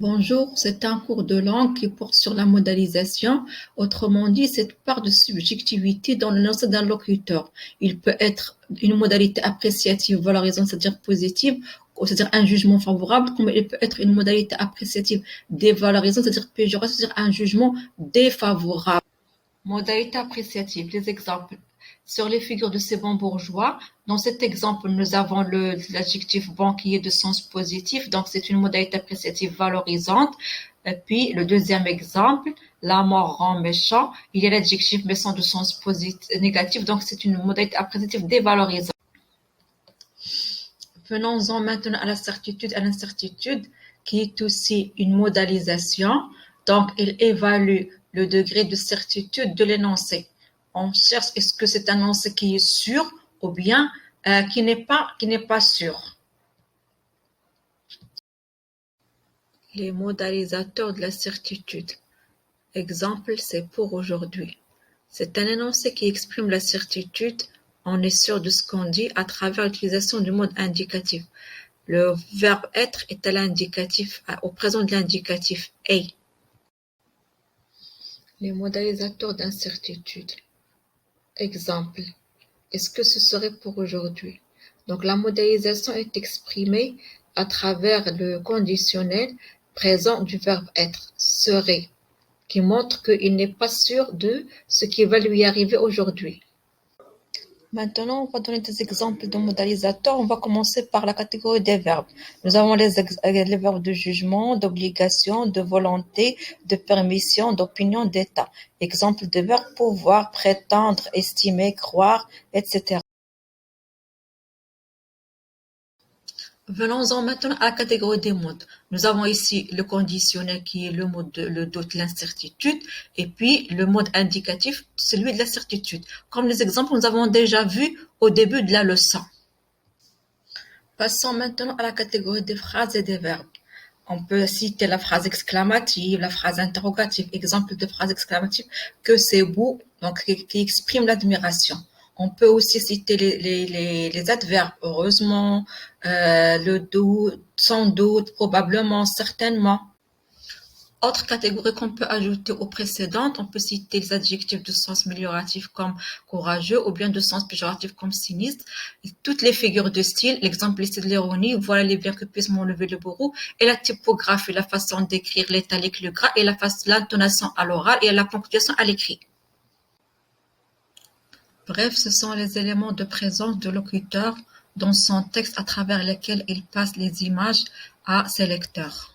Bonjour, c'est un cours de langue qui porte sur la modalisation, autrement dit, cette part de subjectivité dans le lancer d'un locuteur. Il peut être une modalité appréciative valorisante, c'est-à-dire positive, ou c'est-à-dire un jugement favorable, comme il peut être une modalité appréciative dévalorisante, c'est-à-dire péjorative, c'est-à-dire un jugement défavorable. Modalité appréciative, les exemples. Sur les figures de ces bons bourgeois, dans cet exemple, nous avons l'adjectif bon qui est de sens positif, donc c'est une modalité appréciative valorisante. Et puis, le deuxième exemple, la mort rend méchant, il y a l'adjectif méchant de sens positif, négatif, donc c'est une modalité appréciative dévalorisante. Venons-en maintenant à la certitude et l'incertitude, qui est aussi une modalisation. Donc, il évalue le degré de certitude de l'énoncé. On cherche est-ce que c'est un énoncé qui est sûr ou bien qui n'est pas sûr. Les modalisateurs de la certitude. Exemple, c'est pour aujourd'hui. C'est un énoncé qui exprime la certitude. On est sûr de ce qu'on dit à travers l'utilisation du mode indicatif. Le verbe être est à l'indicatif, au présent de l'indicatif est. Les modalisateurs d'incertitude. Exemple. Est-ce que ce serait pour aujourd'hui? Donc la modalisation est exprimée à travers le conditionnel présent du verbe être, serait, qui montre qu'il n'est pas sûr de ce qui va lui arriver aujourd'hui. Maintenant, on va donner des exemples de modalisateurs. On va commencer par la catégorie des verbes. Nous avons les verbes de jugement, d'obligation, de volonté, de permission, d'opinion, d'état. Exemple de verbes pouvoir, prétendre, estimer, croire, etc. Venons-en maintenant à la catégorie des modes. Nous avons ici le conditionnel qui est le mode le doute, l'incertitude, et puis le mode indicatif, celui de la certitude. Comme les exemples, nous avons déjà vu au début de la leçon. Passons maintenant à la catégorie des phrases et des verbes. On peut citer la phrase exclamative, la phrase interrogative. Exemple de phrase exclamative, que c'est beau, donc qui exprime l'admiration. On peut aussi citer les adverbes, heureusement, le doute, sans doute, probablement, certainement. Autre catégorie qu'on peut ajouter aux précédentes, on peut citer les adjectifs de sens amélioratif comme courageux ou bien de sens péjoratif comme sinistre. Et toutes les figures de style, l'exemple ici de l'ironie, voilà les biens que puisse m'enlever le bourreau, et la typographie, la façon d'écrire l'italique, le gras, et l'intonation à l'oral et la ponctuation à l'écrit. Bref, ce sont les éléments de présence de locuteur dans son texte à travers lesquels il passe les images à ses lecteurs.